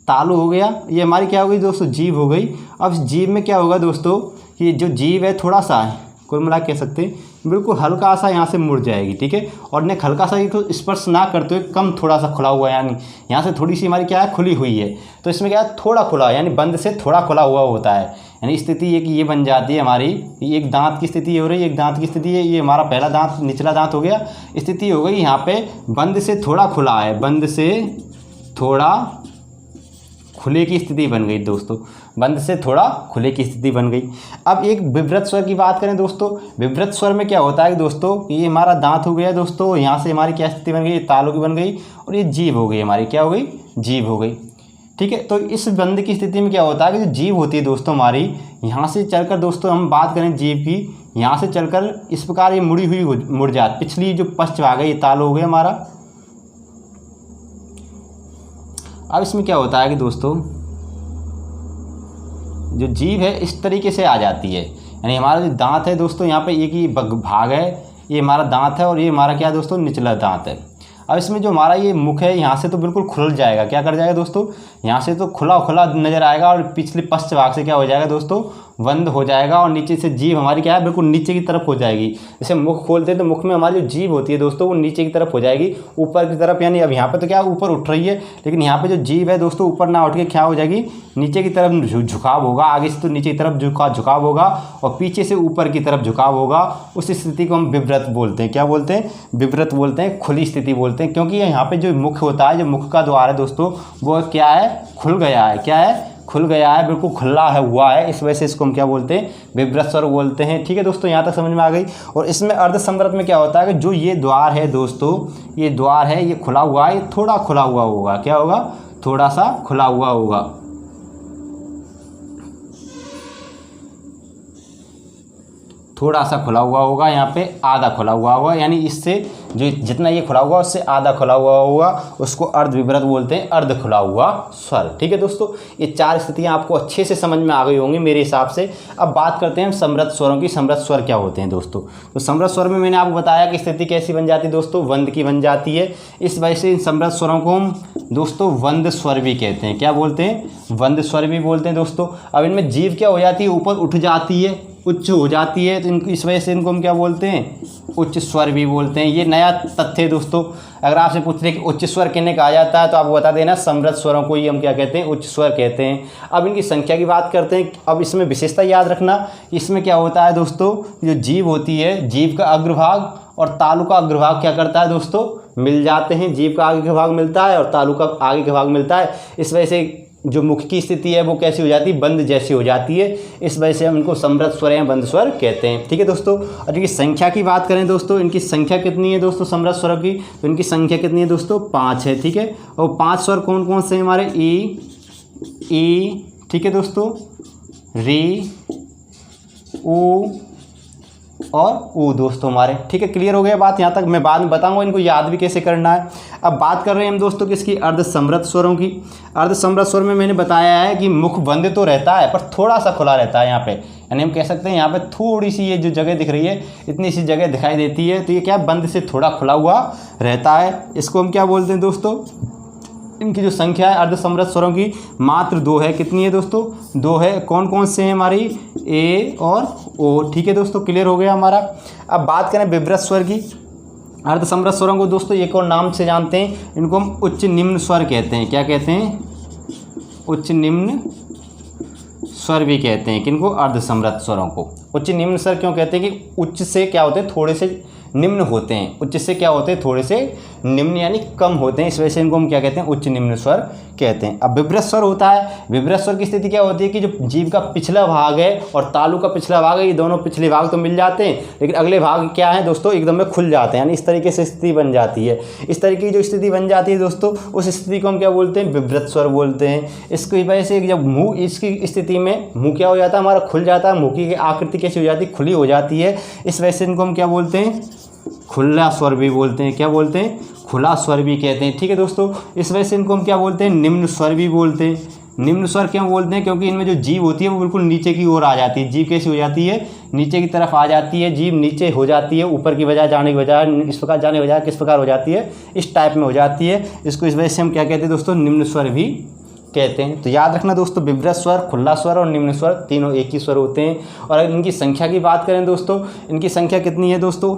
तालु हो गया, ये हमारी क्या हो गई दोस्तों, जीव हो गई। अब इस जीव में क्या होगा दोस्तों, कि जो जीव है थोड़ा सा है, कुल मिला कह सकते हैं बिल्कुल हल्का सा यहाँ से मुड़ जाएगी। ठीक है, और ने हल्का सा तो स्पर्श ना करते हुए कम थोड़ा सा खुला हुआ है, यानी यहाँ से थोड़ी सी हमारी क्या है, खुली हुई है। तो इसमें क्या है, थोड़ा खुला, यानी बंद से थोड़ा खुला हुआ होता है। यानी स्थिति ये कि ये बन जाती है हमारी, एक दांत की स्थिति हो रही है, एक दांत की स्थिति है, ये हमारा पहला दांत निचला दांत हो गया। स्थिति हो गई यहाँ पे बंद से थोड़ा खुला है, बंद से थोड़ा खुले की स्थिति बन गई दोस्तों, बंद से थोड़ा खुले की स्थिति बन गई। अब एक विवृत स्वर की बात करें दोस्तों। विवृत स्वर में क्या होता है कि दोस्तों, ये हमारा दांत हो गया दोस्तों, यहाँ से हमारी क्या स्थिति बन गई, तालु की बन गई, और ये जीव हो गई हमारी, क्या हो गई, जीव हो गई। ठीक है, तो इस बंद की स्थिति में क्या होता है कि जो जीव होती है दोस्तों हमारी, यहाँ से चलकर दोस्तों हम बात करें जीव की, यहाँ से चलकर इस प्रकार ये मुड़ी हुई मुड़ जाती, पिछली जो पश्च भाग है ये तालु हो गया हमारा। अब इसमें क्या होता है कि दोस्तों जो जीभ है इस तरीके से आ जाती है, यानी हमारा जो दांत है दोस्तों, यहाँ पे एक ही भाग है, ये हमारा दांत है, और ये हमारा क्या है दोस्तों, निचला दांत है। अब इसमें जो हमारा ये मुख है यहाँ से तो बिल्कुल खुल जाएगा, क्या कर जाएगा दोस्तों, यहाँ से तो खुला खुला नज़र आएगा, और पिछले पश्च भाग से क्या हो जाएगा दोस्तों, बंद हो जाएगा, और नीचे से जीभ हमारी क्या है, बिल्कुल नीचे की तरफ हो जाएगी। जैसे मुख खोलते हैं तो मुख में हमारी जो जीभ होती है दोस्तों वो नीचे की तरफ हो जाएगी, ऊपर की तरफ, यानी अब यहाँ पे तो क्या ऊपर उठ रही है, लेकिन यहाँ पे जो जीभ है दोस्तों ऊपर ना उठ के क्या हो जाएगी, नीचे की तरफ झुकाव होगा, आगे से तो नीचे की तरफ झुकाव होगा, और पीछे से ऊपर की तरफ झुकाव होगा। उस स्थिति को हम विवृत बोलते हैं। क्या बोलते हैं, विवृत बोलते हैं, खुली स्थिति बोलते हैं, क्योंकि यहाँ पे जो मुख होता है, जो मुख का द्वार है दोस्तों, वो क्या है, खुल गया है, क्या है, खुल गया है, बिल्कुल खुला है हुआ है, इस वजह से इसको हम क्या बोलते हैं, विवृत स्वर बोलते हैं। ठीक है दोस्तों, यहाँ तक समझ में आ गई। और इसमें अर्ध समृद्ध में क्या होता है कि जो ये द्वार है दोस्तों, ये द्वार है, ये खुला हुआ है, ये थोड़ा खुला हुआ होगा, क्या होगा, थोड़ा सा खुला हुआ होगा। थोड़ा सा खुला हुआ होगा, यहाँ पे आधा खुला हुआ होगा, यानी इससे जो जितना ये खुला हुआ उससे आधा खुला हुआ होगा, उसको अर्ध विवृत बोलते हैं, अर्ध खुला हुआ स्वर। ठीक है दोस्तों, ये चार स्थितियाँ आपको अच्छे से समझ में आ गई होंगी मेरे हिसाब से। अब बात करते हैं समृद्ध स्वरों की। समृद्ध स्वर क्या होते हैं दोस्तों। तो समृद्ध स्वर में मैंने आपको बताया कि स्थिति कैसी बन जाती है दोस्तों, वंद की बन जाती है। इस वजह से इन समृद्ध स्वरों को हम दोस्तों वंद स्वर भी कहते हैं। क्या बोलते हैं, वंद स्वर भी बोलते हैं दोस्तों। अब इनमें जीभ क्या हो जाती है, ऊपर उठ जाती है, उच्च हो जाती है, तो इनको इस वजह से इनको हम क्या बोलते हैं, उच्च स्वर भी बोलते हैं। ये नया तथ्य है दोस्तों। अगर आपसे पूछ रहे कि उच्च स्वर किन्हें कहा जाता है तो आप बता देना समृद्ध स्वरों को ही हम क्या कहते हैं, उच्च स्वर कहते हैं। अब इनकी संख्या की बात करते हैं। अब इसमें विशेषता याद रखना, इसमें क्या होता है दोस्तों, जो जीभ होती है, जीभ का अग्रभाग और तालु का अग्रभाग क्या करता है दोस्तों, मिल जाते हैं। जीभ का आगे का भाग मिलता है और तालु का आगे का भाग मिलता है। इस वजह से जो मुख की स्थिति है वो कैसी हो जाती है, बंद जैसी हो जाती है। इस वजह से हम इनको समृद्ध स्वर या बंद स्वर कहते हैं। ठीक है दोस्तों। और इनकी संख्या की बात करें दोस्तों, इनकी संख्या कितनी है दोस्तों समृद्ध स्वरों की, तो इनकी संख्या कितनी है दोस्तों, 5 है। ठीक है, और 5 स्वर कौन कौन से हमारे, ई, ठीक है दोस्तों, री, ऊ और ऊ दोस्तों हमारे। ठीक है, क्लियर हो गया बात यहाँ तक। मैं बाद में बताऊंगा इनको याद भी कैसे करना है। अब बात कर रहे हैं हम दोस्तों किसकी, अर्धसमृत स्वरों की। अर्धसमृत स्वर में मैंने बताया है कि मुख बंद तो रहता है पर थोड़ा सा खुला रहता है यहाँ पे, यानी हम कह सकते हैं यहाँ पे थोड़ी सी ये जो जगह दिख रही है इतनी सी जगह दिखाई देती है, तो ये क्या बंद से थोड़ा खुला हुआ रहता है। इसको हम क्या बोलते हैं दोस्तों, इनकी जो संख्या है अर्धसमृत स्वरों की मात्र 2 है। कितनी है दोस्तों, 2 है। कौन कौन से हैं हमारी, ए और ओ। ठीक है दोस्तों, क्लियर हो गया हमारा। अब बात करें विवृत स्वर की। अर्धसमृत स्वरों को दोस्तों एक और नाम से जानते हैं, इनको हम उच्च निम्न स्वर कहते हैं। क्या कहते हैं, उच्च निम्न स्वर भी कहते हैं। किनको, अर्धसमृत स्वरों को उच्च निम्न स्वर क्यों कहते हैं कि उच्च से क्या होते हैं, थोड़े से निम्न होते हैं। उच्च से क्या होते हैं, थोड़े से निम्न यानी कम होते हैं, इस वजह से इनको हम क्या कहते हैं, उच्च निम्न स्वर कहते हैं। अब विवृत स्वर होता है, विवृत स्वर की स्थिति क्या होती है कि जो जीभ का पिछला भाग है और तालु का पिछला भाग है, ये दोनों पिछले भाग तो मिल जाते हैं लेकिन अगले भाग क्या है दोस्तों, एकदम में खुल जाते हैं, यानी इस तरीके से स्थिति बन जाती है। इस तरीके की जो स्थिति बन जाती है दोस्तों, उस स्थिति को हम क्या बोलते हैं, विवृत स्वर बोलते हैं। इसकी वजह से जब मुँह, इसकी स्थिति में मुँह क्या हो जाता है, हमारा खुल जाता है। मुँह की आकृति कैसी हो जाती है, खुली हो जाती है। इस वजह से इनको हम क्या बोलते हैं, खुला स्वर भी बोलते हैं। क्या बोलते हैं, खुला स्वर भी कहते हैं। ठीक है दोस्तों, इस वजह से इनको हम क्या बोलते हैं, निम्न स्वर भी बोलते हैं। निम्न स्वर क्यों बोलते हैं, क्योंकि इनमें जो जीभ होती है वो बिल्कुल नीचे की ओर आ जाती है। जीभ कैसी हो जाती है, नीचे की तरफ आ जाती है। जीभ नीचे हो जाती है, ऊपर की बजाय जाने की बजाय, इस प्रकार जाने की बजाय किस प्रकार हो जाती है, इस टाइप में हो जाती है। इसको इस वजह से हम क्या कहते हैं दोस्तों, निम्न स्वर भी कहते हैं। तो याद रखना दोस्तों, विवृत स्वर, खुला स्वर और निम्न स्वर तीनों एक ही स्वर होते हैं। और अगर इनकी संख्या की बात करें दोस्तों, इनकी संख्या कितनी है दोस्तों,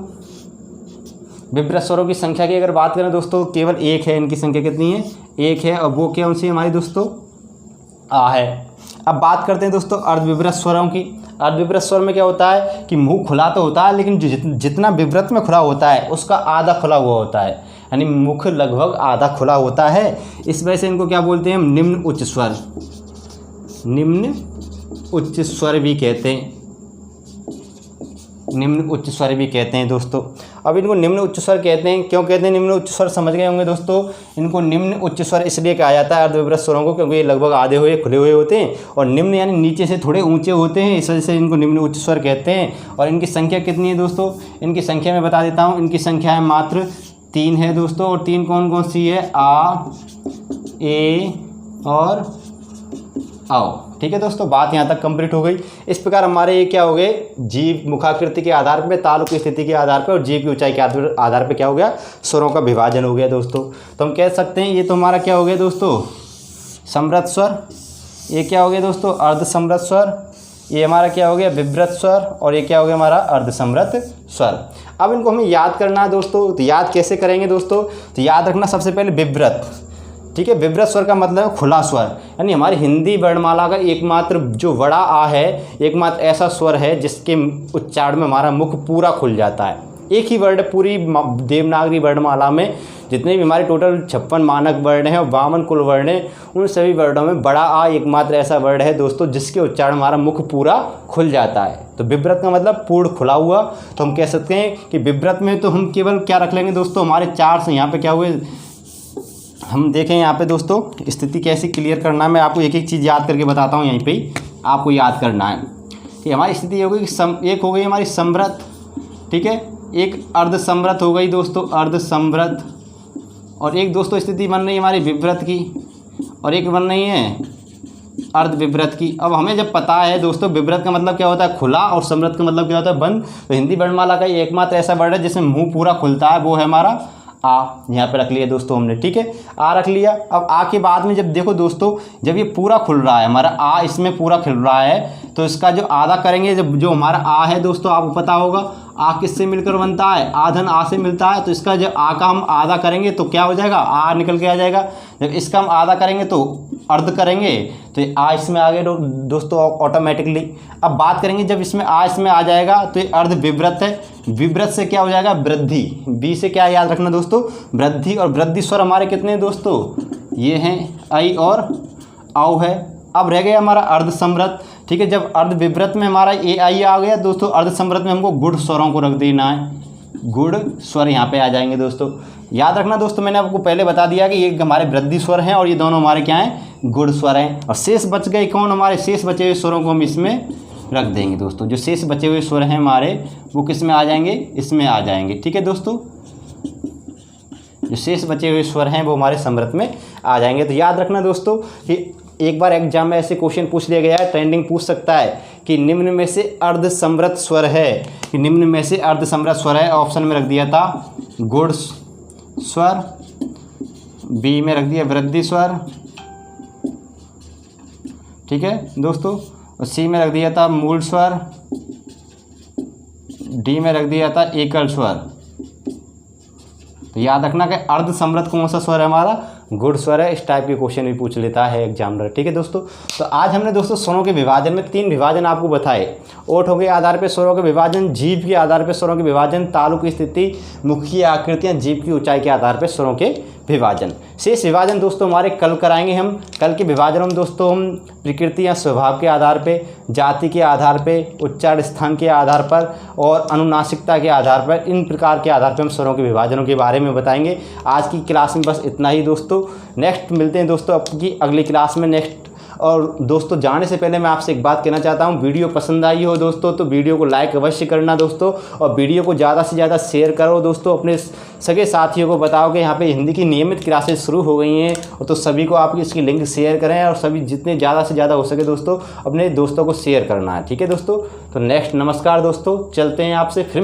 विवृत स्वरों की संख्या की अगर बात करें दोस्तों, केवल 1 है। इनकी संख्या कितनी है, 1 है। और वो क्या सी हमारी दोस्तों, आ है। अब बात करते हैं दोस्तों अर्धविवृत स्वरों की। अर्धविवृत स्वर में क्या होता है कि मुंह खुला तो होता है लेकिन जितना विवृत में खुला होता है उसका आधा खुला हुआ होता है, यानी मुख लगभग आधा खुला होता है। इस वजह से इनको क्या बोलते हैं हम, निम्न उच्च स्वर, निम्न उच्च स्वर भी कहते हैं। निम्न उच्च स्वर भी कहते हैं दोस्तों। अब इनको निम्न उच्च स्वर कहते हैं, क्यों कहते हैं निम्न उच्च स्वर, समझ गए होंगे दोस्तों। इनको निम्न उच्च स्वर इसलिए कहा जाता है अर्धविवृत स्वरों को, क्योंकि ये लगभग आधे हुए खुले हुए होते हैं और निम्न यानी नीचे से थोड़े ऊंचे होते हैं, इस वजह से इनको निम्न उच्च स्वर कहते हैं। और इनकी संख्या कितनी है दोस्तों, इनकी संख्या मैं बता देता हूँ। इनकी संख्या है मात्र 3 है दोस्तों। और 3 कौन कौन सी है, आ, ए और आओ। ठीक है दोस्तों, बात यहाँ तक कंप्लीट हो गई। इस प्रकार हमारे ये क्या हो गए, जीभ मुखाकृति के आधार पे, तालु की स्थिति के आधार पे और जीभ की ऊंचाई के आधार पे क्या हो गया, स्वरों का विभाजन हो गया दोस्तों। तो हम कह सकते हैं ये तो हमारा क्या हो गया दोस्तों, समृत स्वर। ये क्या हो गया दोस्तों, अर्धसमृत स्वर। ये हमारा क्या हो गया, विवृत स्वर। और ये क्या हो गया हमारा, अर्धसमृत स्वर। अब इनको हमें याद करना है दोस्तों। तो याद कैसे करेंगे दोस्तों, तो याद रखना सबसे पहले विवृत। ठीक है, विवृत स्वर का मतलब है खुला स्वर, यानी हमारी हिंदी वर्णमाला का एकमात्र जो बड़ा आ है, एकमात्र ऐसा स्वर है जिसके उच्चारण में हमारा मुख पूरा खुल जाता है। एक ही वर्ड पूरी देवनागरी वर्णमाला में जितने भी हमारे टोटल 56 मानक वर्ण हैं और 52 कुल वर्ण हैं, उन सभी वर्णों में बड़ा आ एकमात्र ऐसा वर्ड है दोस्तों जिसके उच्चारण हमारा मुख पूरा खुल जाता है। तो विवृत का मतलब पूर्ण खुला हुआ। तो हम कह सकते हैं कि विवृत में तो हम केवल क्या रख लेंगे दोस्तों, हमारे 4 से यहाँ पे क्या हुए, हम देखें यहाँ पे दोस्तों स्थिति कैसे क्लियर करना है। मैं आपको एक एक चीज़ याद करके बताता हूँ, यहीं पे ही आपको याद करना है कि हमारी स्थिति हो गई कि एक हो गई हमारी समृत, ठीक है, एक अर्धसमृत हो गई दोस्तों, अर्धसमृत। और एक दोस्तों स्थिति बन रही है हमारी विवृत की, और एक बन रही है अर्धविवृत की। अब हमें जब पता है दोस्तों विवृत का मतलब क्या होता है, खुला, और समृत का मतलब क्या होता है, बंद। तो हिंदी वर्णमाला का एकमात्र ऐसा वर्ड है जिसमें मुंह पूरा खुलता है, वो है हमारा आ। यहाँ पे रख लिया दोस्तों हमने, ठीक है, आ रख लिया। अब आ के बाद में जब देखो दोस्तों, जब ये पूरा खुल रहा है हमारा आ, इसमें पूरा खुल रहा है, तो इसका जो आधा करेंगे, जब जो हमारा आ है दोस्तों, आपको पता होगा आ किससे मिलकर बनता है, आधन आ से मिलता है। तो इसका जब आ का हम आधा करेंगे तो क्या हो जाएगा, आ निकल के आ जाएगा। जब इसका हम आधा करेंगे तो अर्ध करेंगे, तो आ इसमें आ गए दोस्तों ऑटोमेटिकली। अब बात करेंगे जब इसमें आ इसमें आ जाएगा तो ये अर्ध विवृत है। विवृत से क्या हो जाएगा, वृद्धि। बी से क्या याद रखना दोस्तों, वृद्धि। और वृद्धि स्वर हमारे कितने हैं दोस्तों, ये हैं ऐ और औ है। अब रह गया हमारा अर्धसमृत, ठीक है। जब अर्धविवृत में हमारा ए आई आ गया दोस्तों, अर्धसमृत में हमको गुड़ स्वरों को रख देना है, गुड़ स्वर यहाँ पे आ जाएंगे दोस्तों। याद रखना दोस्तों, मैंने आपको पहले बता दिया कि ये हमारे वृद्धि स्वर हैं और ये दोनों हमारे क्या हैं, गुड़ स्वर हैं। और शेष बच गए कौन, हमारे शेष बचे हुए स्वरों को हम इसमें रख देंगे दोस्तों। जो शेष बचे हुए स्वर हैं हमारे वो किस में आ जाएंगे, इसमें आ जाएंगे। ठीक है दोस्तों, जो शेष बचे हुए स्वर हैं वो हमारे समृत में आ जाएंगे। तो याद रखना दोस्तों कि एक बार एग्जाम में ऐसे क्वेश्चन पूछ लिया गया है, ट्रेंडिंग पूछ सकता है कि निम्न में से अर्ध समृत स्वर है, कि निम्न में से अर्ध समृत स्वर है। ऑप्शन में रख दिया था गुण स्वर, बी में रख दिया वृद्धि स्वर, ठीक है दोस्तों, और सी में रख दिया था मूल स्वर, डी में रख दिया था एकल स्वर। तो याद रखना कि अर्ध समृत कौन सा स्वर है हमारा, गुण स्वर है। इस टाइप के क्वेश्चन भी पूछ लेता है एग्जामिनर। ठीक है दोस्तों, तो आज हमने दोस्तों स्वरों के विभाजन में 3 विभाजन आपको बताए। ओठों के आधार पर स्वरों के विभाजन, जीभ के आधार पर स्वरों के विभाजन, तालु की स्थिति, मुख की आकृतियाँ, जीभ की ऊंचाई के आधार पर स्वरों के विभाजन। शेष विभाजन दोस्तों हमारे कल कराएंगे हम। कल के विभाजनों में दोस्तों हम प्रकृति या स्वभाव के आधार पे, जाति के आधार पे, उच्चारण स्थान के आधार पर और अनुनासिकता के आधार पर, इन प्रकार के आधार पर हम स्वरों के विभाजनों के बारे में बताएंगे। आज की क्लास में बस इतना ही दोस्तों। नेक्स्ट मिलते हैं दोस्तों आपकी अगली क्लास में नेक्स्ट। और दोस्तों जाने से पहले मैं आपसे एक बात कहना चाहता हूं, वीडियो पसंद आई हो दोस्तों तो वीडियो को लाइक अवश्य करना दोस्तों, और वीडियो को ज़्यादा से ज़्यादा शेयर करो दोस्तों। अपने सगे साथियों को बताओ कि यहाँ पे हिंदी की नियमित क्लासेस शुरू हो गई हैं, और तो सभी को आप इसकी लिंक शेयर करें, और सभी जितने ज़्यादा से ज़्यादा हो सके दोस्तों अपने दोस्तों को शेयर करना है। ठीक है दोस्तों, तो नेक्स्ट नमस्कार दोस्तों, चलते हैं आपसे फिर।